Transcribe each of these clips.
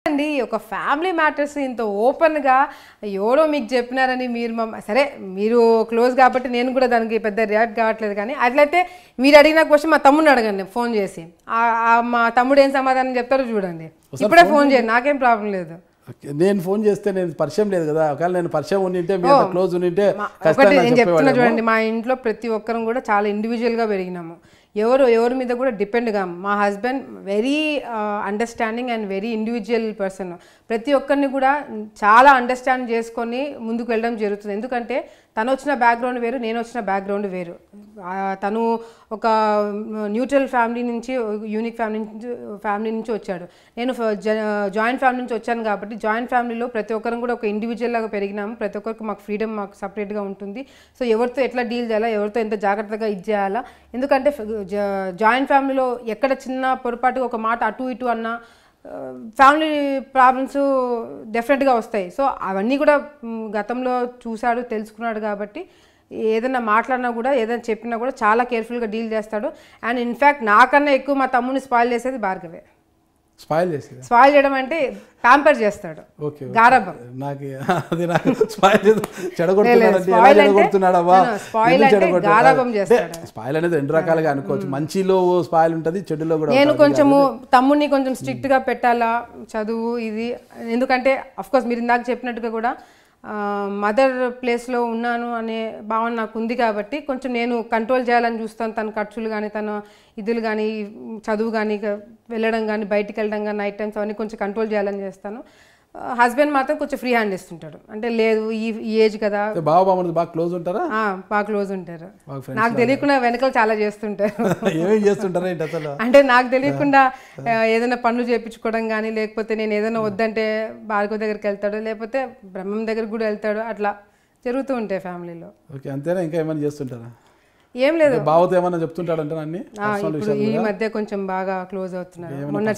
అండి ఒక family matters ఇంత ఓపెన్గా ఎవరో మీకు చెప్పినారని మీరు సరే మీరు క్లోజ్ కాబట్టి నేను కూడా దానికి పెద్ద రియాక్ట్ కావట్లేదు, కానీ అట్లయితే మీరు అడిగిన క్వశ్చన్ మా తమ్ముడిని అడగండి ఫోన్ చేసి, మా తమ్ముడు ఏం సమాధానం చెప్తారో చూడండి. ఇప్పుడే ఫోన్ చేయండి, నాకేం ప్రాబ్లం లేదు. నేను ఫోన్ చేస్తే నేను పరిచయం లేదు కదా, ఒకవేళ నేను పరిచయం ఉండింటే క్లోజ్ ఉండింటే ఒకటి నేను చెప్తున్నా చూడండి, మా ఇంట్లో ప్రతి ఒక్కరం కూడా చాలా ఇండివిజువల్గా పెరిగినాము. ఎవరి మీద కూడా డిపెండ్ కాము. మా husband very understanding and very individual person. ప్రతి ఒక్కరిని కూడా చాలా అండర్స్టాండ్ చేసుకొని ముందుకు వెళ్ళడం జరుగుతుంది. ఎందుకంటే తను వచ్చిన బ్యాక్గ్రౌండ్ వేరు, నేను వచ్చిన బ్యాక్గ్రౌండ్ వేరు. తను ఒక న్యూట్రల్ ఫ్యామిలీ నుంచి, యూనిక్ ఫ్యామిలీ నుంచి వచ్చాడు. నేను జాయింట్ ఫ్యామిలీ నుంచి వచ్చాను కాబట్టి జాయింట్ ఫ్యామిలీలో ప్రతి ఒక్కరం కూడా ఒక ఇండివిజువల్ లాగా పెరిగినాము. ప్రతి ఒక్కరికి మాకు ఫ్రీడమ్ మాకు సపరేట్గా ఉంటుంది. సో ఎవరితో ఎట్లా డీల్ చేయాలా, ఎవరితో ఎంత జాగ్రత్తగా ఇది చేయాలా. ఎందుకంటే జాయింట్ ఫ్యామిలీలో ఎక్కడ చిన్న పొరపాటు ఒక మాట అటు ఇటు అన్నా ఫ్యామిలీ ప్రాబ్లమ్స్ డెఫినెట్గా వస్తాయి. సో అవన్నీ కూడా గతంలో చూశాడు, తెలుసుకున్నాడు కాబట్టి ఏదైనా మాట్లాడినా కూడా ఏదైనా చెప్పినా కూడా చాలా కేర్ఫుల్గా డీల్ చేస్తాడు. అండ్ ఇన్ఫ్యాక్ట్ నాకన్నా ఎక్కువ మా తమ్ముని స్పాయిల్ చేసేది భార్గవే. స్పాయిల్ చేయడం అంటే ప్యాంపర్ చేస్తాడు, గారాబం. స్పాయిల్ అనేది రెండు రకాలుగా అనుకోవచ్చు, మంచిలో స్పాయిల్ ఉంటుంది, చెడులో కూడా. నేను కొంచెము తమ్ముడిని కొంచెం స్ట్రిక్ట్ గా పెట్టాలా చదువు ఇది, ఎందుకంటే అఫ్ కోర్స్ మీరు ఇందాక చెప్పినట్టుగా కూడా మదర్ ప్లేస్లో ఉన్నాను అనే భావన నాకు ఉంది కాబట్టి కొంచెం నేను కంట్రోల్ చేయాలని చూస్తాను. తన ఖర్చులు కానీ, తన ఇదులు కానీ, చదువు కానీ, వెళ్ళడం కానీ, బయటికి వెళ్ళడం కానీ, నైట్ టైమ్స్ అవన్నీ కొంచెం కంట్రోల్ చేయాలని చేస్తాను. హస్బెండ్ మాత్రం కొంచెం ఫ్రీ హ్యాండ్ ఇస్తుంటాడు. అంటే లేదు ఈ ఏజ్ కదా. బాగా క్లోజ్ ఉంటారా? బాగా క్లోజ్ ఉంటారు. నాకు తెలియకుండా వెనకలు చాలా చేస్తుంటారు. అంటే నాకు తెలియకుండా ఏదైనా పనులు చేయించుకోవడం కానీ, లేకపోతే నేను ఏదైనా వద్దంటే భార్గవ దగ్గరికి వెళ్తాడు, లేకపోతే బ్రహ్మం దగ్గరికి కూడా వెళ్తాడు. అట్లా జరుగుతూ ఉంటాయి ఫ్యామిలీలో. అంతేనా? ఇంకా ఏమైనా చేస్తుంటారా? ఏం లేదు, బావతో ఏమన్నా చెప్తుంటాడంటే ఈ మధ్య కొంచెం బాగా క్లోజ్ అవుతున్నారు. మొన్న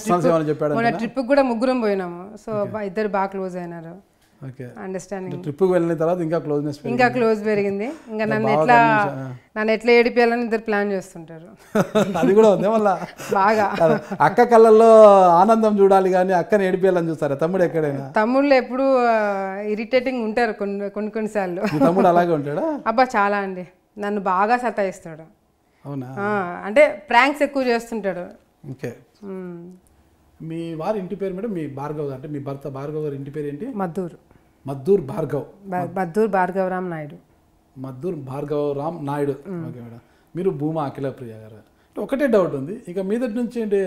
ట్రిప్ కూడా ముగ్గురం పోయినాము. సో ఇద్దరు బాగా క్లోజ్ అయినారు. అండర్స్టాండింగ్. ట్రిప్ వెళ్ళిన తర్వాత ఇంకా క్లోజ్ పెరిగింది. ఇంకా నన్ను ఎట్లా ఏడిపియాలని ఇద్దరు ప్లాన్ చేస్తుంటారు. అది కూడా ఉంది మళ్ళా బాగా. అక్క కళ్ళల్లో ఆనందం చూడాలి కానీ అక్కని ఏడిపియాలని చూస్తారా? తమ్ముడు ఎక్కడైనా? తమ్ముళ్ళు ఎప్పుడు ఇరిటేటింగ్ ఉంటారు కొన్నిసార్లు. తమ్ముడు అలాగే ఉంటాడా? అబ్బా చాలా అండి, నన్ను బాగా సతాయిస్తాడు. అవునా? అంటే ప్రాంక్స్ ఎక్కువ చేస్తుంటాడు. ఓకే. మీ వారి ఇంటి పేరు మేడం? మీ భార్గవ్ అంటే మీ భర్త భార్గవ్ గారి ఇంటి పేరు ఏంటి? మద్దూర్ భార్గవరామ్ నాయుడు. మద్దూర్ భార్గవరామ్ నాయుడు. Okay madam. మీరు భూమా అఖిలప్రియ గారు. ఒకటే డౌట్ ఉంది, ఇక మీదటి నుంచి ఏంటి,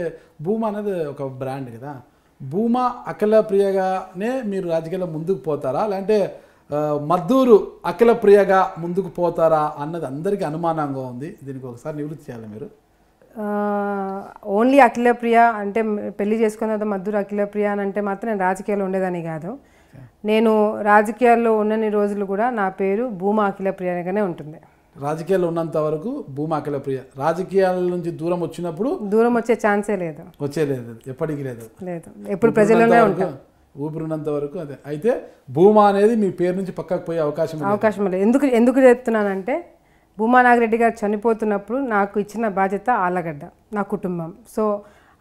భూమా అనేది ఒక బ్రాండ్ కదా, భూమా అఖిలప్రియగానే మీరు రాజకీయాల్లో ముందుకు పోతారా, లేదంటే మద్దూరు అఖిలప్రియగా ముందుకు పోతారా అన్నది అందరికీ అనుమానంగా ఉంది. దీనికి ఒకసారి నివృత్తి చేయాలి మీరు. ఓన్లీ అఖిలప్రియ అంటే పెళ్లి చేసుకున్న తర్వాత మద్దూరు అఖిలప్రియ అని అంటే మాత్రం నేను రాజకీయాల్లో ఉండేదని కాదు. నేను రాజకీయాల్లో ఉన్నన్ని రోజులు కూడా నా పేరు భూమా అఖిలప్రియగానే ఉంటుంది. రాజకీయాల్లో ఉన్నంత వరకు భూమా అఖిలప్రియ. రాజకీయాల నుంచి దూరం వచ్చినప్పుడు దూరం వచ్చే ఛాన్సే లేదు, వచ్చేలేదు, ఎప్పటికీ లేదు. ఎప్పుడు ప్రజల్లోనే ఉంటాం, ఊపిరినంత వరకు అదే. అయితే భూమా అనేది మీ పేరు నుంచి పక్కకు పోయే అవకాశం లేదు. ఎందుకు చెప్తున్నానంటే భూమా నాగిరెడ్డి గారు చనిపోతున్నప్పుడు నాకు ఇచ్చిన బాధ్యత ఆళ్ళగడ్డ, నా కుటుంబం. సో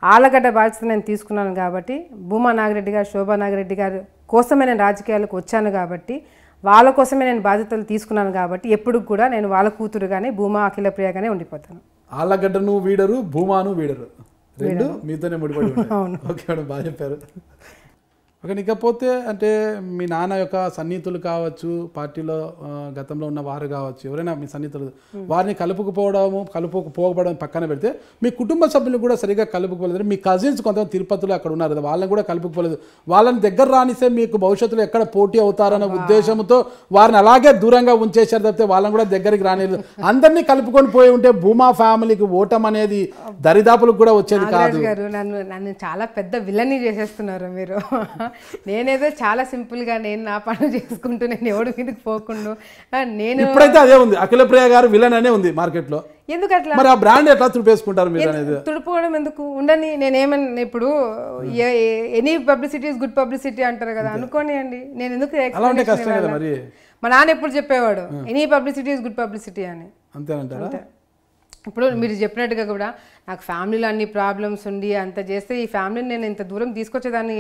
ఆళ్ళగడ్డ బాధ్యత నేను తీసుకున్నాను కాబట్టి, భూమా నాగిరెడ్డి గారు, శోభా నాగిరెడ్డి గారు కోసమే నేను రాజకీయాలకు వచ్చాను కాబట్టి, వాళ్ళ కోసమే నేను బాధ్యతలు తీసుకున్నాను కాబట్టి ఎప్పుడు కూడా నేను వాళ్ళ కూతురుగానే భూమా అఖిలప్రియగానే ఉండిపోతాను. ఆళ్ళగడ్డను వీడరు, భూమాను వీడరు, రెండు మీతోనే ముడిపడి ఉంటాయి. ఓకే మేడం, బాగా చెప్పారు. ఓకే. ఇకపోతే అంటే మీ నాన్న యొక్క సన్నిహితులు పార్టీలో గతంలో ఉన్న వారు కావచ్చు, ఎవరైనా మీ సన్నిహితులు, వారిని కలుపుకుపోవడం పక్కన పెడితే మీ కుటుంబ సభ్యులు కూడా సరిగ్గా కలుపుకోలేదు. మీ కజిన్స్ కొంతమంది తిరుపతిలో అక్కడ ఉన్నారు కదా, వాళ్ళని కూడా కలుపుకోలేదు. వాళ్ళని దగ్గర రానిస్తే మీకు భవిష్యత్తులో ఎక్కడ పోటీ అవుతారన్న ఉద్దేశంతో వారిని అలాగే దూరంగా ఉంచేశారు తప్పితే వాళ్ళని కూడా దగ్గరికి రానిలేదు. అందరినీ కలుపుకొని పోయి ఉంటే భూమా ఫ్యామిలీకి ఓటం అనేది దరిదాపులకు కూడా వచ్చేది కాదు. నన్ను చాలా పెద్ద విలనీ చేసేస్తున్నారు మీరు. నేనేదో చాలా సింపుల్ గా నేను నా పనులు చేసుకుంటూ నేను ఎవరి మీదకి పోకుండా నేను ఇప్పుడైతే అదే ఉంది, అఖిలప్రియ గారు విలన్ అనే ఉంది మార్కెట్ లో. ఎందుకు అట్లా? మరి ఆ బ్రాండ్ ఎట్లా తుడిపేసుకుంటారు మీరు అనేది? తుడుపుకోవడం ఎందుకు ఉండని. నేనేమన్నా ఇప్పుడు any publicity is good publicity అంటారు కదా, అనుకోనియండి. నేను ఎందుకు అలా ఉంటే కష్టం కదా మరి. మా నాన్న ఎప్పుడు చెప్పేవాడు any publicity is good publicity అని. అంతేనంటారా? ఇప్పుడు మీరు చెప్పినట్టుగా కూడా నాకు ఫ్యామిలీలో అన్ని ప్రాబ్లమ్స్ ఉండి అంత చేస్తే ఈ ఫ్యామిలీని నేను ఇంత దూరం తీసుకొచ్చేదాన్ని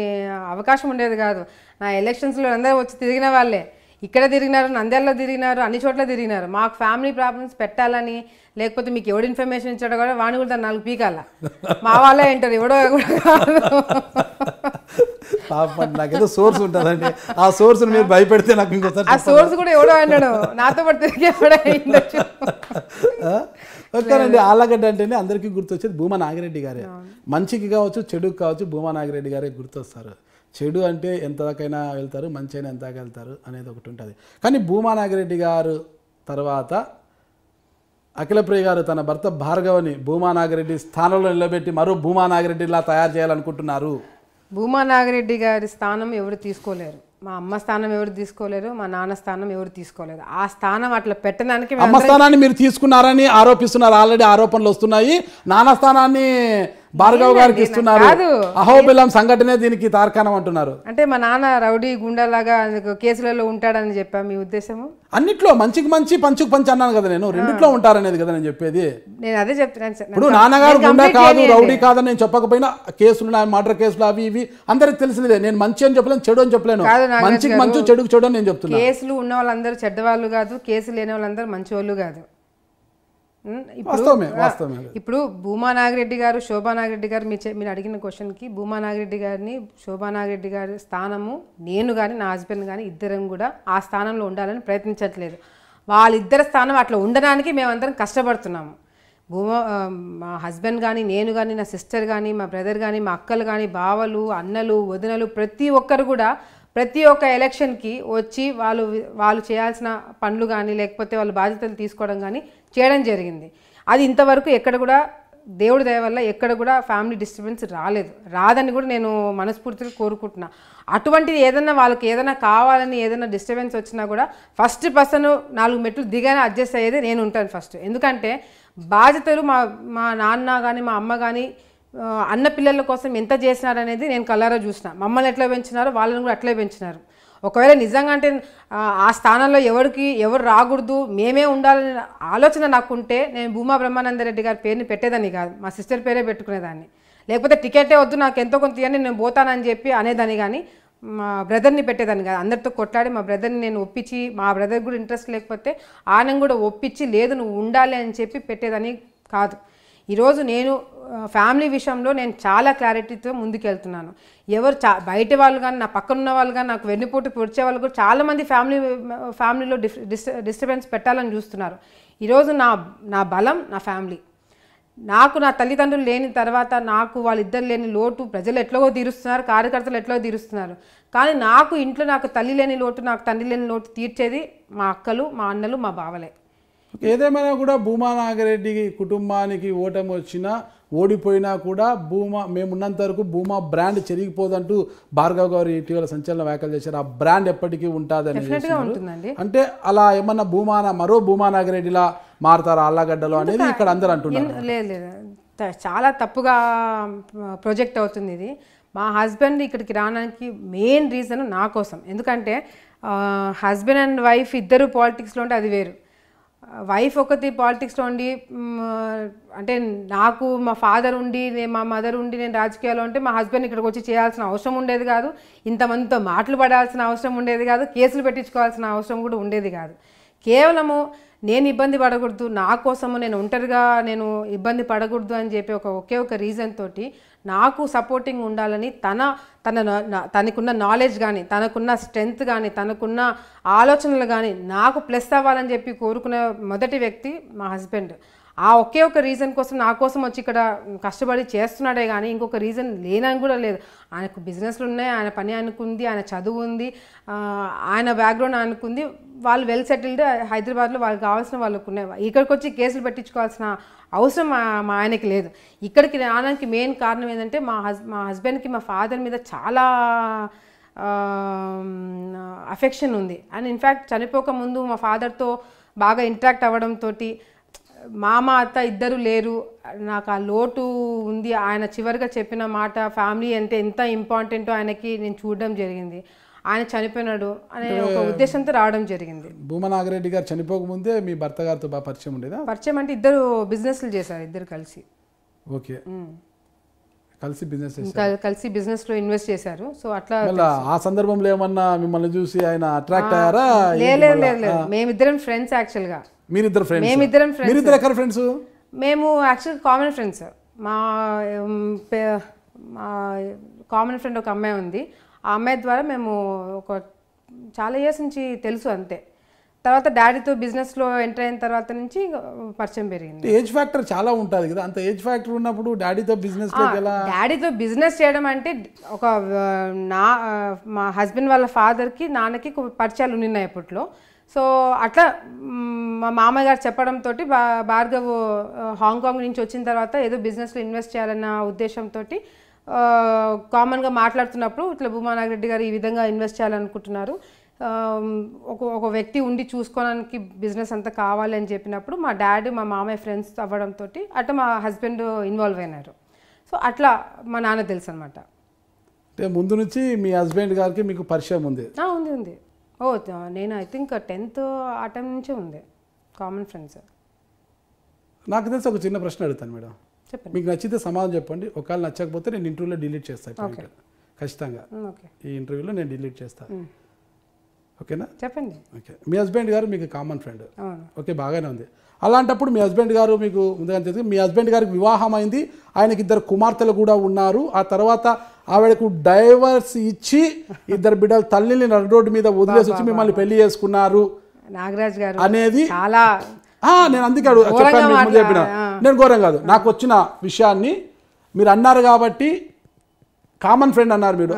అవకాశం ఉండేది కాదు. నా ఎలక్షన్స్లో అందరూ వచ్చి తిరిగిన వాళ్ళే, ఇక్కడ తిరిగినారు, నంద్యాలలో తిరిగినారు, అన్ని చోట్ల తిరిగినారు. మాకు ఫ్యామిలీ ప్రాబ్లమ్స్ పెట్టాలని, లేకపోతే మీకు ఎవడు ఇన్ఫర్మేషన్ ఇచ్చాడో కూడా వాడిని కూడా దాన్ని 4 పీకాల, మా వాళ్ళే అంటారు, ఎవడో కూడా కాదు. నాకేదో సోర్స్ ఉంటుందండి, ఆ సోర్స్ మీరు భయపెడితే నాకు ఇంకోసారి ఆ సోర్స్ కూడా ఎవడో అన్నాడు, నాతో పాటు తిరిగి ఎవడో అయిండొచ్చు. ఓకేనండి. ఆళ్ళగడ్డ అంటేనే అందరికీ గుర్తొచ్చేది భూమా నాగిరెడ్డి గారే. మంచికి కావచ్చు చెడుకు కావచ్చు భూమా నాగిరెడ్డి గారే గుర్తొస్తారు. చెడు అంటే ఎంతకైనా వెళ్తారు, మంచి అయినా ఎంతగా వెళ్తారు అనేది ఒకటి ఉంటుంది. కానీ భూమా నాగిరెడ్డి గారు తర్వాత అఖిలప్రియ గారు తన భర్త భార్గవని భూమా నాగిరెడ్డి స్థానంలో నిలబెట్టి మరో భూమా నాగిరెడ్డిలా తయారు చేయాలనుకుంటున్నారు. భూమా నాగిరెడ్డి గారి స్థానం ఎవరు తీసుకోలేరు, మా అమ్మ స్థానం ఎవరు తీసుకోలేరు, మా నాన్న స్థానం ఎవరు తీసుకోలేరు. ఆ స్థానం అట్లా పెట్టడానికి అమ్మ స్థానాన్ని మీరు తీసుకున్నారని ఆరోపిస్తున్నారు, ఆల్రెడీ ఆరోపణలు వస్తున్నాయి. నాన్న స్థానాన్ని భార్గవ్ గారికి ఇస్తున్నారు, అహోబిలం సంఘటనే దీనికి తార్కాణం అంటున్నారు. అంటే మా నాన్న రౌడీ గుండాలాగా కేసులలో ఉంటాడని చెప్పా మీ ఉద్దేశము? అన్నిట్లో మంచికి మంచి పంచుకు పంచి అన్నాను కదా నేను, రెండిట్లో ఉంటారనేది కదా నేను చెప్పేది. నేను అదే చెప్తున్నాను సార్. ఇప్పుడు నాన్నగారు గుండా కాదు రౌడీ కాదని నేను చెప్పకపోయినా కేసులు మర్డర్ కేసులు అవి ఇవి అందరికి తెలిసిందే. నేను మంచి అని చెప్పలేను, చెడు అని చెప్పలేను, మంచికి మంచి చెడుకు చెడు అని నేను చెప్తున్నాను. కేసులు ఉన్న వాళ్ళందరూ చెడ్డవాళ్ళు కాదు, కేసులు లేని వాళ్ళందరూ మంచి వాళ్ళు కాదు. ఇప్పుడు భూమా నాగిరెడ్డి గారు, శోభా నాగిరెడ్డి గారు, మీరు అడిగిన క్వశ్చన్కి భూమా నాగిరెడ్డి గారిని, శోభా నాగిరెడ్డి గారి స్థానము నేను కానీ నా హస్బెండ్ కానీ ఇద్దరం కూడా ఆ స్థానంలో ఉండాలని ప్రయత్నించట్లేదు. వాళ్ళిద్దరి స్థానం అట్లా ఉండడానికి మేమందరం కష్టపడుతున్నాము. మా హస్బెండ్ కానీ, నేను కానీ, నా సిస్టర్ కానీ, మా బ్రదర్ కానీ, మా అక్కలు కానీ, బావలు, అన్నలు, వదినలు, ప్రతి ఒక్కరు కూడా ప్రతి ఒక్క ఎలక్షన్కి వచ్చి వాళ్ళు చేయాల్సిన పనులు కానీ లేకపోతే వాళ్ళ బాధ్యతలు తీసుకోవడం కానీ చేయడం జరిగింది. అది ఇంతవరకు ఎక్కడ కూడా దేవుడి దయ వల్ల ఎక్కడ కూడా ఫ్యామిలీ డిస్టర్బెన్స్ రాదని కూడా నేను మనస్ఫూర్తిగా కోరుకుంటున్నా. అటువంటిది ఏదైనా వాళ్ళకి ఏదైనా కావాలని ఏదైనా డిస్టర్బెన్స్ వచ్చినా కూడా ఫస్ట్ పర్సన్ 4 మెట్లు దిగానే అడ్జస్ట్ అయ్యేది నేను ఉంటాను ఫస్ట్. ఎందుకంటే బాధ్యతలు మా నాన్న కానీ మా అమ్మ కానీ అన్న పిల్లల కోసం ఎంత చేసినారనేది నేను కళ్ళారా చూసిన. మమ్మల్ని ఎట్లా పెంచినారో వాళ్ళని కూడా అట్లే పెంచినారు. ఒకవేళ నిజంగా అంటే ఆ స్థానంలో ఎవరు రాకూడదు, మేమే ఉండాలనే ఆలోచన నాకుంటే నేను భూమా బ్రహ్మానందరెడ్డి గారి పేరుని పెట్టేదాన్ని కాదు, మా సిస్టర్ పేరే పెట్టుకునేదాన్ని. లేకపోతే టికెటే వద్దు నాకు ఎంతో కొంత ఇవ్వండి నేను పోతానని చెప్పి అనేదాన్ని, కానీ మా బ్రదర్ని పెట్టేదాన్ని కాదు. అందరితో కొట్లాడి మా బ్రదర్ని నేను ఒప్పించి, మా బ్రదర్ కూడా ఇంట్రెస్ట్ లేకపోతే ఆయన కూడా ఒప్పించి లేదు నువ్వు ఉండాలి అని చెప్పి పెట్టేదాన్ని కాదు. ఈరోజు నేను ఫ్యామిలీ విషయంలో నేను చాలా క్లారిటీతో ముందుకెళ్తున్నాను. ఎవరు బయట వాళ్ళు కానీ నా పక్కన ఉన్న వాళ్ళు కానీ నాకు వెన్నుపోటు పొడిచే వాళ్ళు కూడా చాలామంది ఫ్యామిలీలో డిస్టర్బెన్స్ పెట్టాలని చూస్తున్నారు. ఈరోజు నా బలం నా ఫ్యామిలీ. నాకు నా తల్లిదండ్రులు లేని తర్వాత నాకు వాళ్ళిద్దరు లేని లోటు ప్రజలు ఎట్లాగో తీరుస్తున్నారు, కార్యకర్తలు ఎట్లాగో తీరుస్తున్నారు. కానీ నాకు ఇంట్లో నాకు తల్లి లేని లోటు, నాకు తండ్రి లేని లోటు తీర్చేది మా అక్కలు, మా అన్నలు, మా బావలే. ఏదేమైనా కూడా భూమా నాగిరెడ్డి కుటుంబానికి ఓటమి వచ్చినా ఓడిపోయినా కూడా మేమున్నంత వరకు భూమా బ్రాండ్ చెరిగిపోదంటూ భార్గవ్ గారు ఇటీవల సంచలన వ్యాఖ్యలు చేశారు. ఆ బ్రాండ్ ఎప్పటికీ ఉంటుంది. అంటే అలా ఏమన్నా మరో భూమా నాగిరెడ్డిలా మారుతారా ఆళ్ళగడ్డలో అనేది ఇక్కడ అందరూ అంటున్నారు. లేదు, చాలా తప్పుగా ప్రొజెక్ట్ అవుతుంది ఇది. మా హస్బెండ్ ఇక్కడికి రావడానికి మెయిన్ రీజన్ నా కోసం. ఎందుకంటే హస్బెండ్ అండ్ వైఫ్ ఇద్దరు పాలిటిక్స్లో ఉంటే అది వేరు. వైఫ్ ఒకటి పాలిటిక్స్లో ఉండి అంటే నాకు మా ఫాదర్ ఉండి మా మదర్ ఉండి నేను రాజకీయాల్లో ఉంటే మా హస్బెండ్ ఇక్కడికి వచ్చి చేయాల్సిన అవసరం ఉండేది కాదు, ఇంతమందితో మాటలు పడాల్సిన అవసరం ఉండేది కాదు, కేసులు పెట్టించుకోవాల్సిన అవసరం కూడా ఉండేది కాదు. కేవలము నేను ఇబ్బంది పడకూడదు, నా కోసము నేను ఒంటరిగా నేను ఇబ్బంది పడకూడదు అని చెప్పి ఒకే ఒక రీజన్ తోటి నాకు సపోర్టింగ్ ఉండాలని తనకున్న నాలెడ్జ్ కానీ తనకున్న స్ట్రెంగ్త్ కానీ తనకున్న ఆలోచనలు కానీ నాకు ప్లస్ అవ్వాలని చెప్పి కోరుకునే మొదటి వ్యక్తి మా హస్బెండ్. ఆ ఒకే ఒక రీజన్ కోసం నా కోసం వచ్చి ఇక్కడ కష్టపడి చేస్తున్నాడే కానీ ఇంకొక రీజన్ లేనని కూడా లేదు. ఆయనకు బిజినెస్లు ఉన్నాయి, ఆయన పని అనుకుంది, ఆయన చదువు ఉంది, ఆయన బ్యాక్గ్రౌండ్ అనుకుంది, వాళ్ళు వెల్ సెటిల్డ్ హైదరాబాద్లో వాళ్ళకి కావాల్సిన వాళ్ళకు ఉన్నాయి. ఇక్కడికి వచ్చి కేసులు పెట్టించుకోవాల్సిన అవసరం మా ఆయనకి లేదు. ఇక్కడికి రావడానికి మెయిన్ కారణం ఏంటంటే మా హస్బెండ్కి మా ఫాదర్ మీద చాలా అఫెక్షన్ ఉంది. అండ్ ఇన్ఫ్యాక్ట్ చనిపోక ముందు మా ఫాదర్తో బాగా ఇంటరాక్ట్ అవ్వడంతో మామ అత్త ఇద్దరు లేరు, నాకు ఆ లోటు ఉంది. ఆయన చివరిగా చెప్పిన మాట ఫ్యామిలీ అంటే ఎంత ఇంపార్టెంటో ఆయనకి నేను చూడడం జరిగింది. ఆయన చనిపోయినాడు అనే ఒక ఉద్దేశంతో రావడం జరిగింది. భూమా నాగిరెడ్డి గారు చనిపోకముందే మీ భర్త గారితో బాగా పరిచయం ఉండేదా? పరిచయం అంటే ఇద్దరు బిజినెస్లు చేశారు, ఇద్దరు కలిసి. ఓకే, కలిసి బిజినెస్ కలిసి బిజినెస్ లో ఇన్వెస్ట్ చేశారు. సో అట్లా ఆ సందర్భంలో ఏమన్నా మిమ్మల్ని చూసి ఆయన అట్రాక్ట్ అయ్యారా? లేదు, మేమిద్దరం ఫ్రెండ్స్. యాక్చువల్ గా మీరిద్దరు ఫ్రెండ్స్? మేమిద్దరం ఫ్రెండ్స్. మీరిద్దరు ఎక్కడ ఫ్రెండ్స్? మేము యాక్చువల్ కామన్ ఫ్రెండ్స్. మా కామన్ ఫ్రెండ్ ఒక అమ్మాయి ఉంది. ఆ అమ్మాయి ద్వారా మేము ఒక చాలా ఇయర్స్ నుంచి తెలుసు అంతే. తర్వాత డాడీతో బిజినెస్లో ఎంటర్ అయిన తర్వాత నుంచి పరిచయం పెరిగింది. ఏజ్ ఫ్యాక్టర్ చాలా ఉంటుంది కదా, అంత ఏజ్ ఫ్యాక్టర్ ఉన్నప్పుడు డాడీతో బిజినెస్ డాడీతో బిజినెస్ చేయడం అంటే ఒక మా హస్బెండ్ వాళ్ళ ఫాదర్కి నాన్నకి పరిచయాలు ఉన్నాయి అప్పట్లో. సో అట్లా మా మామయ్య గారు చెప్పడంతో భార్గవ్ హాంకాంగ్ నుంచి వచ్చిన తర్వాత ఏదో బిజినెస్లో ఇన్వెస్ట్ చేయాలన్న ఉద్దేశంతో కామన్గా మాట్లాడుతున్నప్పుడు ఇట్లా భూమా నాగిరెడ్డి గారు ఈ విధంగా ఇన్వెస్ట్ చేయాలనుకుంటున్నారు, ఒక వ్యక్తి ఉండి చూసుకోవడానికి బిజినెస్ అంతా కావాలి అని చెప్పినప్పుడు మా డాడీ మా మామయ్య ఫ్రెండ్స్ అవ్వడంతో అట్లా మా హస్బెండ్ ఇన్వాల్వ్ అయినారు. సో అట్లా మా నాన్న తెలుసు అనమాట. అంటే ముందు నుంచి మీ హస్బెండ్ గారికి మీకు పరిచయం ఉంది? ఉంది. నేను ఐ థింక్ 10th ఆ టైం నుంచే ఉంది, కామన్ ఫ్రెండ్స్. నాకు తెలిసి ఒక చిన్న ప్రశ్న అడుగుతాను మేడం, చెప్పండి. మీకు నచ్చితే సమాధానం చెప్పండి, ఒకవేళ నచ్చకపోతే నేను ఇంటర్వ్యూలో డిలీట్ చేస్తాను. ఖచ్చితంగా ఈ ఇంటర్వ్యూలో నేను డిలీట్ చేస్తాను. ఓకేనా? చెప్పండి. ఓకే, మీ హస్బెండ్ గారు మీకు కామన్ ఫ్రెండ్. ఓకే, బాగానే ఉంది. అలాంటప్పుడు మీ హస్బెండ్ గారు మీకు ముందుగా తెలిసి మీ హస్బెండ్ గారికి వివాహం అయింది, ఆయనకి 2 కుమార్తెలు కూడా ఉన్నారు. ఆ తర్వాత ఆవిడకు డైవర్స్ ఇచ్చి 2 బిడ్డల తల్లిని నడు రోడ్డు మీద వదిలేసి వచ్చి మిమ్మల్ని పెళ్లి చేసుకున్నారు నాగరాజ్ గారు అనేది చాలా నేను అందుకే చెప్పిన నేను ఘోరం కాదు. నాకు వచ్చిన విషయాన్ని మీరు అన్నారు కాబట్టి కామన్ ఫ్రెండ్ అన్నారు మీరు,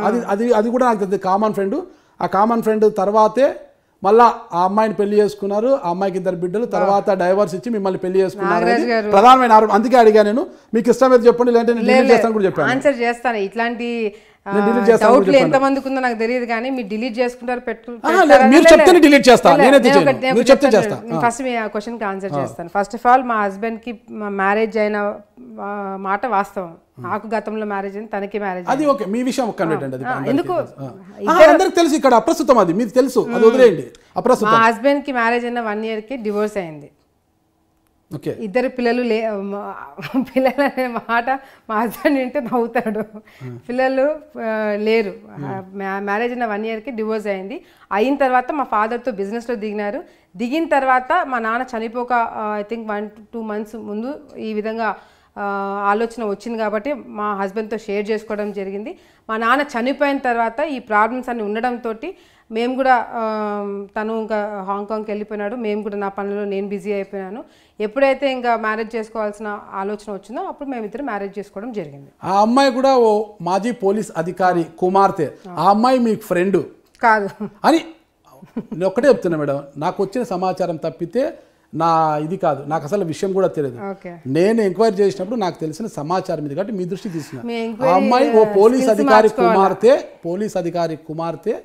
అది కూడా నాకు తెలియదు కామన్ ఫ్రెండ్. ఆ కామన్ ఫ్రెండ్ తర్వాతే మళ్ళా ఆ అమ్మాయిని పెళ్లి చేసుకున్నారు, ఆ అమ్మాయికి 2 బిడ్డలు, తర్వాత డైవర్స్ ఇచ్చి మిమ్మల్ని పెళ్లి చేసుకున్నారు. ప్రధానమైన ఆరోపణ. అందుకే అడిగా నేను, మీకు ఇష్టమైతే చెప్పండి, లేదంటే నేను డిలీట్ చేస్తాను కూడా చెప్పాను. ఆన్సర్ చేస్తాను. ఇట్లాంటి డౌట్లు ఎంతమందికి ఉందో నాకు తెలియదు కానీ మీరు డిలీట్ చేసుకుంటారు మీరు చెప్తే డిలీట్ చేస్తాను. ఫస్ట్ మీ క్వశ్చన్ కి ఆన్సర్ చేస్తాను. ఫస్ట్ ఆఫ్ ఆల్ మా హస్బెండ్ కి మ్యారేజ్ అయిన మాట వాస్తవం. నాకు గతంలో మ్యారేజ్ అయింది, తనకి మ్యారేజ్. అది ఓకే, మీ విషయం ఎందుకు అందరికి తెలుసు, ఇక్కడ అప్రస్తుతం, అది మీకు తెలుసు, అది వదిలేయండి. అప్రస్తుతం. మా హస్బెండ్ కి మ్యారేజ్ అయిన 1 year కి డివోర్స్ అయింది. 2 పిల్లలు పిల్లలు అనే మాట మా హస్బెండ్ వింటే నవ్వుతాడు. పిల్లలు లేరు. మ్యారేజ్ అయిన 1 year కి డివోర్స్ అయింది. అయిన తర్వాత మా ఫాదర్తో బిజినెస్లో దిగినారు. దిగిన తర్వాత మా నాన్న చనిపోక ఐ థింక్ 1 to 2 months ముందు ఈ విధంగా ఆలోచన వచ్చింది కాబట్టి మా హస్బెండ్తో షేర్ చేసుకోవడం జరిగింది. మా నాన్న చనిపోయిన తర్వాత ఈ ప్రాబ్లమ్స్ అన్నీ ఉండడంతో మేము కూడా తను ఇంకా హాంకాంగ్కి వెళ్ళిపోయినాడు, మేము కూడా నా పనులలో నేను బిజీ అయిపోయినాను. ఎప్పుడైతే ఇంకా మ్యారేజ్ చేసుకోవాల్సిన ఆలోచన వచ్చిందో అప్పుడు మేమిద్దరు మ్యారేజ్ చేసుకోవడం జరిగింది. ఆ అమ్మాయి కూడా ఓ మాజీ పోలీస్ అధికారి కుమార్తె. ఆ అమ్మాయి మీకు ఫ్రెండ్ కాదు అని నేను ఒక్కటే చెప్తున్నా మేడం, నాకు వచ్చిన సమాచారం తప్పితే నా ఇది కాదు, నాకు అసలు విషయం కూడా తెలియదు. నేను ఎంక్వైరీ చేసినప్పుడు నాకు తెలిసిన సమాచారం ఇది కాబట్టి మీ దృష్టికి తీసుకున్నా. ఆ అమ్మాయి ఓ పోలీస్ అధికారి కుమార్తె.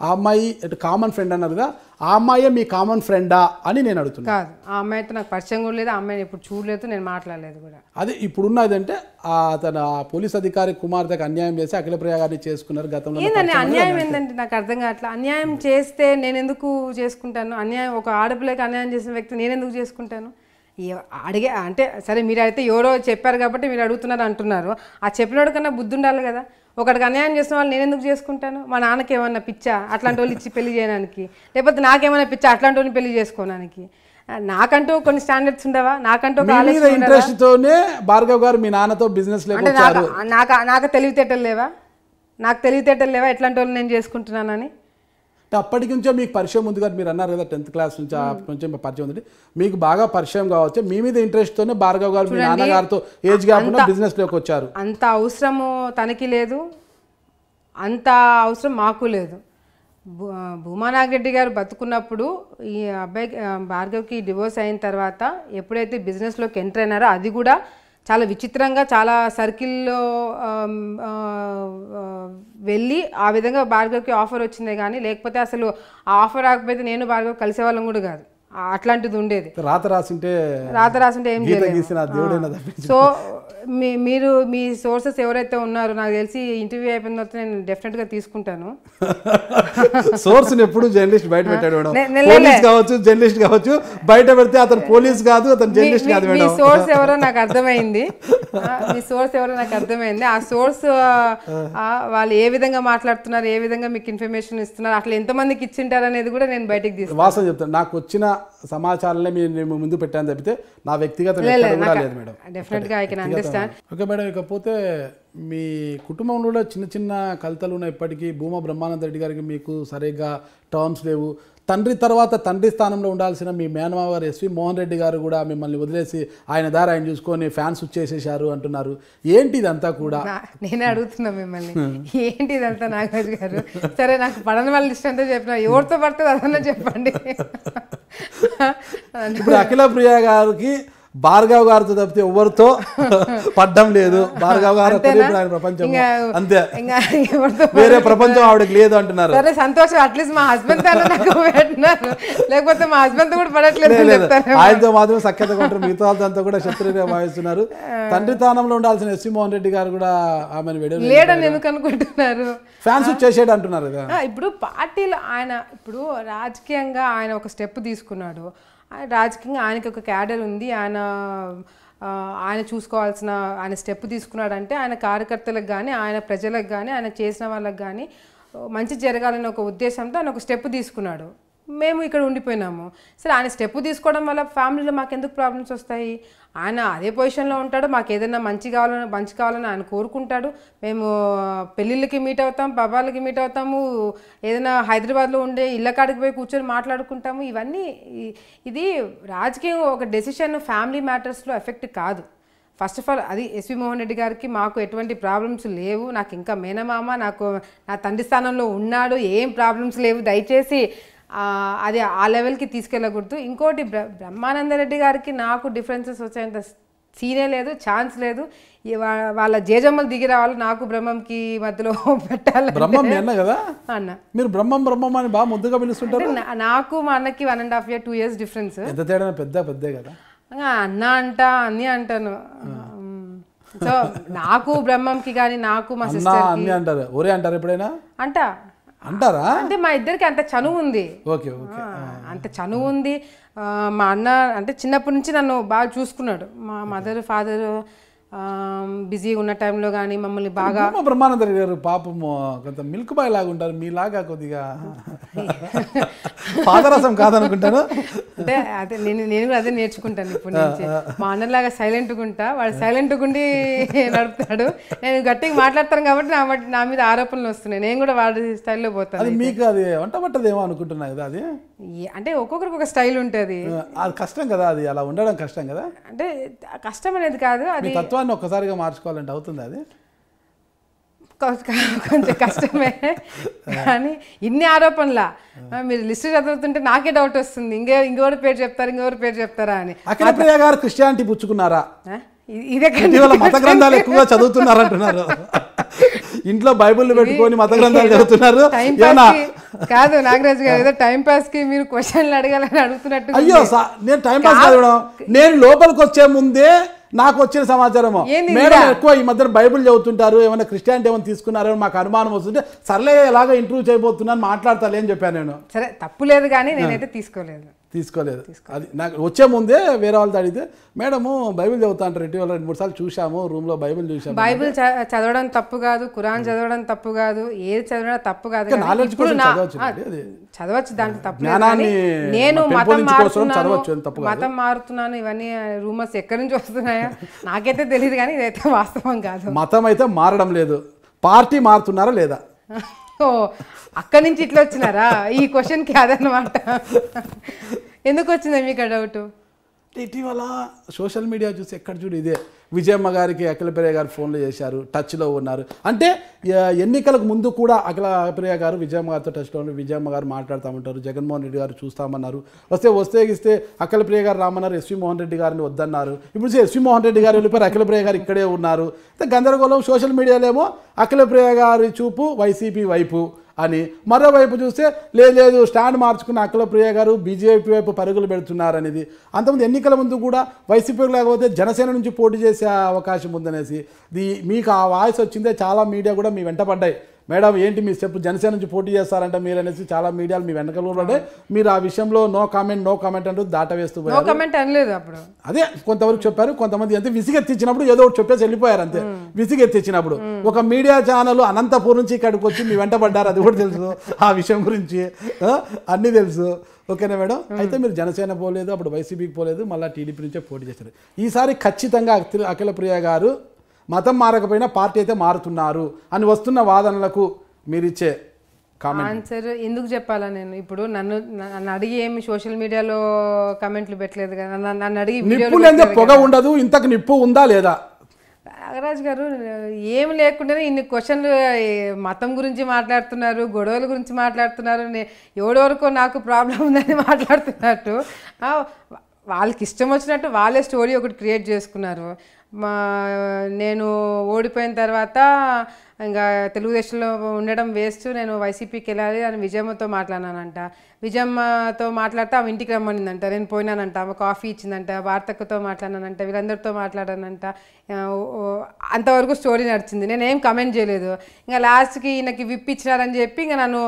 ఆ అమ్మాయి కామన్ ఫ్రెండ్ అన్నారు కదా, ఆ అమ్మాయే మీ కామన్ ఫ్రెండా అని నేను అడుగుతున్నా. కాదు, ఆ అమ్మాయితో నాకు పరిచయం కూడా లేదు, ఆ అమ్మాయిని ఎప్పుడు చూడలేదు, నేను మాట్లాడలేదు కూడా. అదే ఇప్పుడున్నదంటే తన పోలీస్ అధికారి కుమార్తెకు అన్యాయం చేసి అఖిలప్రియ గారిని చేసుకున్నారు గతంలో. ఏంటంటే అన్యాయం ఏంటంటే నాకు అర్థం కావట్లా. అన్యాయం చేస్తే నేను ఎందుకు చేసుకుంటాను? అన్యాయం ఒక ఆడపిల్లకి అన్యాయం చేసిన వ్యక్తి నేను ఎందుకు చేసుకుంటాను? అడిగే అంటే సరే, మీరు అయితే ఎవరో చెప్పారు కాబట్టి మీరు అడుగుతున్నారు అంటున్నారు. ఆ చెప్పినోడు కన్నా బుద్ధి ఉండాలి కదా. ఒకటికి అన్యాయం చేసిన వాళ్ళు నేను ఎందుకు చేసుకుంటాను? మా నాన్నకి ఏమన్నా పిచ్చా అట్లాంటి వాళ్ళు ఇచ్చి పెళ్లి చేయడానికి? లేకపోతే నాకేమైనా పిచ్చా అట్లాంటి వాళ్ళని పెళ్లి చేసుకోవడానికి? నాకంటూ కొన్ని స్టాండర్డ్స్ ఉండవా? నాకంటూ ఇంట్రెస్ట్ తోనే భార్గవ్ గారు మీ నాన్నతో బిజినెస్ నాకు తెలివితేటలు లేవా? ఎట్లాంటి వాళ్ళు నేను చేసుకుంటున్నానని? అప్పటి నుంచో మీకు పరిచయం ఉంది కదా, మీరు అన్నారు కదా 10th class నుంచి అప్పటి నుంచే పరిచయం ఉంది, మీకు బాగా పరిచయం కావచ్చు. మీ మీద ఇంట్రెస్ట్ తోనే భార్గవ్ గారు మీ నాన్నగారితో ఏజ్ గ్యాప్ ఉన్న బిజినెస్ లోకి వచ్చారు. అంత అవసరము తనకి లేదు, అంత అవసరం మాకు లేదు. భూమా నాగిరెడ్డి గారు బతుకున్నప్పుడు ఈ అబ్బాయికి భార్గవ్కి డివోర్స్ అయిన తర్వాత ఎప్పుడైతే బిజినెస్లోకి ఎంటర్ అయినారో అది కూడా చాలా విచిత్రంగా చాలా సర్కిల్లో వెళ్ళి ఆ విధంగా భార్గవ్కి ఆఫర్ వచ్చిందే కానీ లేకపోతే అసలు ఆ ఆఫర్ రాకపోతే నేను భార్గవ్ కలిసేవాళ్ళం కూడా కాదు. అట్లాంటిది ఉండేది. రాత రాసింటే ఏం చేయలేదు. సో మీరు మీ సోర్సెస్ ఎవరైతే ఉన్నారో నాకు తెలిసి ఇంటర్వ్యూ అయిపోయిన తర్వాత నేను డెఫినెట్గా తీసుకుంటాను. సోర్స్ ఎప్పుడు జర్నలిస్ట్ బయట పెట్టాడు మేడం. పోలీస్ కావచ్చు, జర్నలిస్ట్ కావచ్చు, బయట పెడితే అతను పోలీస్ కాదు, అతను జర్నలిస్ట్ కాదు మేడం. మీ సోర్స్ ఎవరో నాకు అర్థమైంది. ఆ సోర్స్ వాళ్ళు ఏ విధంగా మాట్లాడుతున్నారు, ఏ విధంగా మీకు ఇన్ఫర్మేషన్ ఇస్తున్నారు, అట్లా ఎంతమందికి ఇచ్చింటారు అనేది కూడా నేను బయటకు తీసుకుంటాను. వాస్తవం చెప్తాను, నాకు వచ్చిన సమాచారాలనే మీరు ముందు పెట్టాను తప్పితే నా వ్యక్తిగత లేదు మేడం. డెఫినెట్గా I can understand. Okay madam, ఇకపోతే మీ కుటుంబంలో కూడా చిన్న చిన్న కలతలు ఉన్నాయి ఇప్పటికీ. భూమా బ్రహ్మానంద రెడ్డి గారికి మీకు సరిగ్గా టర్మ్స్ లేవు. తండ్రి తర్వాత తండ్రి స్థానంలో ఉండాల్సిన మీ మేనమావ గారు ఎస్వి మోహన్ రెడ్డి గారు కూడా మిమ్మల్ని వదిలేసి ఆయన దారి ఆయన చూసుకొని ఫ్యాన్స్ వచ్చేసేసారు అంటున్నారు. ఏంటి ఇదంతా కూడా? నేనే అడుగుతున్నా మిమ్మల్ని, ఏంటి ఇదంతా నాగరాజు గారు? సరే, నాకు పడని వాళ్ళ ఇష్టం అంతా చెప్పిన, ఎవరితో పడుతుంది అదన్నా చెప్పండి. ఇప్పుడు అఖిల ప్రియ గారికి భార్గవ్ గారితో తప్పితే ఎవరితో పడ్డం లేదు. భార్గవ్ గారు ఆయన ప్రపంచం అంతే, వేరే ప్రపంచం ఆవిడకి లేదు అంటున్నారు. సరే సంతోషం, అట్లీస్ట్ మా హస్బెండ్ నాకు పెట్టినారు, లేకపోతే మా హస్బెండ్ కూడా పడట్లేదు. ఆయనతో మాత్రం సఖ్యతగా ఉంటారు, మిగతా వాళ్ళతో కూడా శత్రువుగా భావిస్తున్నారు. తండ్రి స్థానంలో ఉండాల్సిన ఎస్వి మోహన్ రెడ్డి గారు కూడా ఆమెను లేడని ఎందుకు అనుకుంటున్నారు? ఫ్యాన్స్ వచ్చేసాడు అంటున్నారు కదా. ఇప్పుడు పార్టీలో ఆయన ఇప్పుడు రాజకీయంగా ఆయన ఒక స్టెప్ తీసుకున్నాడు. రాజకీయంగా ఆయనకి ఒక క్యాడర్ ఉంది, ఆయన చూసుకోవాల్సిన ఆయన స్టెప్ తీసుకున్నాడంటే ఆయన కార్యకర్తలకు కానీ, ఆయన ప్రజలకు కానీ, ఆయన చేసిన వాళ్ళకి కానీ మంచి జరగాలని ఒక ఉద్దేశంతో ఆయన ఒక స్టెప్ తీసుకున్నాడు. మేము ఇక్కడ ఉండిపోయినాము. సరే, ఆయన స్టెప్ తీసుకోవడం వల్ల ఫ్యామిలీలో మాకు ఎందుకు ప్రాబ్లమ్స్ వస్తాయి? ఆయన అదే పొజిషన్లో ఉంటాడు, మాకు ఏదైనా మంచి కావాలని ఆయన కోరుకుంటాడు. మేము పెళ్ళిళ్ళకి మీట్ అవుతాం, పబ్బాలకి మీట్ అవుతాము, ఏదైనా హైదరాబాద్లో ఉండే ఇళ్ళ కాడికి పోయి కూర్చొని మాట్లాడుకుంటాము. ఇవన్నీ ఇది రాజకీయం ఒక డెసిషన్ ఫ్యామిలీ మ్యాటర్స్లో ఎఫెక్ట్ కాదు. ఫస్ట్ ఆఫ్ ఆల్ అది ఎస్వి మోహన్ రెడ్డి గారికి మాకు ఎటువంటి ప్రాబ్లమ్స్ లేవు. నాకు ఇంకా మేనమామ నాకు నా తండ్రి స్థానంలో ఉన్నాడు, ఏం ప్రాబ్లమ్స్ లేవు. దయచేసి అది ఆ లెవెల్కి తీసుకెళ్ళకూడదు. ఇంకోటి బ్రహ్మానందరెడ్డి గారికి నాకు డిఫరెన్సెస్ వచ్చేంత సీనే లేదు, ఛాన్స్ లేదు. వాళ్ళ జేజమ్మలు దిగి రావాలి, నాకు బ్రహ్మంకి మధ్యలో పెట్టాలి. బ్రహ్మం కదా అన్న, మీరు బ్రహ్మం అని బాగా ముద్దుగా పిలుస్తుంటారు. నాకు మా అన్నకి 1.5 year 2 years డిఫరెన్స్. ఎంత తేడా? పెద్దే కదా అన్న అన్ని అంటాను. సో నాకు బ్రహ్మంకి కానీ నాకు మా సిస్టర్ అన్ని అంటారు. ఒరే అంటారు ఎప్పుడైనా? అంటారా? అంటే మా ఇద్దరికి అంత చనువు ఉంది. అంత చనువు ఉంది. మా అన్న అంటే చిన్నప్పటి నుంచి నన్ను బాగా చూసుకున్నాడు. మా మదర్ ఫాదర్ బిజీగా ఉన్న టైంలో కానీ మమ్మల్ని బాగా. బ్రహ్మానంద గారు పాపం కొంత మిల్క్ బాయ్ లాగా ఉంటారు, మీలాగా కొద్దిగా పాదరసం కాదనుకుంటాను. అంటే అదే నేను కూడా అదే నేర్చుకుంటాను ఇప్పటి నుంచి. మా అన్నలాగా సైలెంట్గా ఉంటా, వాడు సైలెంట్గా ఉండి నడుపుతాడు. నేను గట్టిగా మాట్లాడతాను కాబట్టి నా మీద ఆరోపణలు వస్తున్నాయి. నేను కూడా వాడి స్టైల్లో పోతాను. మీకు అది వంట పట్టదేమో అనుకుంటున్నా కదా. అది అంటే ఒక్కొక్కరికి ఒక స్టైల్ ఉంటుంది. అది కష్టం కదా, అది అలా ఉండడం కష్టం కదా. అంటే కష్టం అనేది కాదు, అది తత్వాన్ని ఒక్కసారిగా మార్చుకోవాలంటే అవుతుంది. అది కొంచెం కష్టమే. కానీ ఇన్ని ఆరోపణలా మీరు లిస్ట్ చదువుతుంటే నాకే డౌట్ వస్తుంది, ఇంకెవరి పేరు చెప్తారా అని. అఖిల ప్రియ గారు క్రిస్టియానిటీ పుచ్చుకున్నారా? ఇదే మత గ్రంథాలు ఎక్కువగా చదువుతున్నారంటున్నారు. ఇంట్లో బైబుల్ పెట్టుకొని మత గ్రంథాలు చదువుతున్నారు. కాదు నాగరాజు గారు, ఏదో టైం పాస్ కి మీరు క్వశ్చన్లు అడగాలని అడుగుతున్నట్టు. అయ్యో, నేను టైం పాస్ చదవడం, నేను లోపలికి వచ్చే ముందే నాకు వచ్చిన సమాచారం, మేడం ఎక్కువ ఈ మధ్య బైబుల్ చదువుతుంటారు, ఏమైనా క్రిస్టియానిటీ ఏమైనా తీసుకున్నారో మాకు అనుమానం వస్తుంటే సర్లే ఎలాగో ఇంటర్వ్యూ చేయబోతున్నాను మాట్లాడతాలే అని చెప్పాను నేను. సరే, తప్పు లేదు, కానీ నేనైతే తీసుకోలేదు. అది నాకు వచ్చే ముందే వేరే వాళ్ళతో అడిగితే మేడము బైబిల్ చదువుతా అంటారు, ఇటీవల 2-3 సార్లు చూసాము, రూమ్ లో బైబిల్ చూసాము. బైబిల్ చదవడం తప్పు కాదు, ఖురాన్ చదవడం తప్పు కాదు, ఏది చదవడం తప్పు కాదు, చదవచ్చు, దాంట్లో తప్పు. నేను మతం మారుతున్నాను, ఇవన్నీ రూమర్స్ ఎక్కడి నుంచి వస్తున్నాయో నాకైతే తెలియదు, కానీ ఇదైతే వాస్తవం కాదు. మతం అయితే మారడం లేదు, పార్టీ మారుతున్నారా లేదా? ఓ, అక్కడి నుంచి ఇట్లా వచ్చినారా? ఈ క్వశ్చన్కి అదనమాట. ఎందుకు వచ్చిందా మీకు డౌట్? ఇటీవల సోషల్ మీడియా చూసి ఎక్కడ చూడు ఇదే, విజయమ్మ గారికి అఖిల ప్రియ గారు ఫోన్లు చేశారు, టచ్లో ఉన్నారు. అంటే ఎన్నికలకు ముందు కూడా అఖిల ప్రియ గారు విజయమ్మ గారితో టచ్లో ఉన్నారు, విజయమ్మ గారు మాట్లాడుతామంటారు, జగన్మోహన్ రెడ్డి గారు చూస్తామన్నారు, వస్తే అఖిల ప్రియ గారు రామన్నారు, ఎస్వి మోహన్ రెడ్డి గారిని వద్దన్నారు. ఇప్పుడు ఎస్వి మోహన్ రెడ్డి గారు వెళ్ళిపోయారు, అఖిల ప్రియ గారు ఇక్కడే ఉన్నారు. గందరగోళం. సోషల్ మీడియాలో ఏమో అఖిల ప్రియ గారి చూపు వైసీపీ వైపు, అని, మరోవైపు చూస్తే లేదు స్టాండ్ మార్చుకున్న అఖిల ప్రియ గారు బీజేపీ వైపు పరుగులు పెడుతున్నారు అనేది. అంతకుముందు ఎన్నికల ముందు కూడా వైసీపీ లేకపోతే జనసేన నుంచి పోటీ చేసే అవకాశం ఉందనేసి మీకు ఆ వాయిస్ వచ్చిందే. చాలా మీడియా కూడా మీ వెంట పడ్డాయి, మేడం ఏంటి మీ స్టెప్ జనసేన నుంచి పోటీ చేస్తారంట మీరు అనేసి చాలా మీడియాలు మీ వెనకలు పడ్డాయి. మీరు ఆ విషయంలో నో కామెంట్ అంటూ దాటవేస్తూ పోయారు. అదే కొంతవరకు చెప్పారు, కొంతమంది అంతే విసిగెత్తిచ్చినప్పుడు ఏదో ఒకటి చెప్పేసి వెళ్ళిపోయారు అంతే. విసిగెత్తిచ్చినప్పుడు ఒక మీడియా ఛానల్ అనంతపూర్ నుంచి ఇక్కడికి వచ్చి మీ వెంట పడ్డారు, అది కూడా తెలుసు. ఆ విషయం గురించి అన్నీ తెలుసు. ఓకేనా మేడం? అయితే మీరు జనసేన పోలేదు, అప్పుడు వైసీపీకి పోలేదు, మళ్ళీ టీడీపీ నుంచే పోటీ చేశారు. ఈసారి ఖచ్చితంగా అఖిల ప్రియ గారు మతం మారకపోయినా పార్టీ అయితే మారుతున్నారు అని వస్తున్న వాదనలకు మీరిచ్చే ఆన్సర్ ఎందుకు చెప్పాలా? నేను ఇప్పుడు నన్ను అడిగి ఏమి సోషల్ మీడియాలో కమెంట్లు పెట్టలేదు కదా, నన్ను అడిగి పొగ ఉండదు, ఇంతకు నిప్పు ఉందా లేదా? నాగరాజ్ గారు ఏమి లేకుండానే ఇన్ని క్వశ్చన్లు మతం గురించి మాట్లాడుతున్నారు, గొడవల గురించి మాట్లాడుతున్నారు, ఎవడెవరికో నాకు ప్రాబ్లం ఉందని మాట్లాడుతున్నట్టు వాళ్ళకి ఇష్టం వచ్చినట్టు వాళ్ళే స్టోరీ ఒకటి క్రియేట్ చేసుకున్నారు. నేను ఓడిపోయిన తర్వాత ఇంకా తెలుగుదేశంలో ఉండడం వేస్ట్, నేను వైసీపీకి వెళ్ళాలి అని విజయమ్మతో మాట్లాడినానంట. విజయమ్మతో మాట్లాడితే ఆమె ఇంటికి రమ్మనిందంట, నేను పోయినానంట. ఆమె కాఫీ ఇచ్చిందంట, వార్తక్కతో మాట్లాడానంట, వీళ్ళందరితో మాట్లాడానంట. అంతవరకు స్టోరీ నడిచింది, నేనేం కమెంట్ చేయలేదు. ఇంకా లాస్ట్కి ఈయనకి విప్ ఇచ్చినారని చెప్పి ఇంకా నన్ను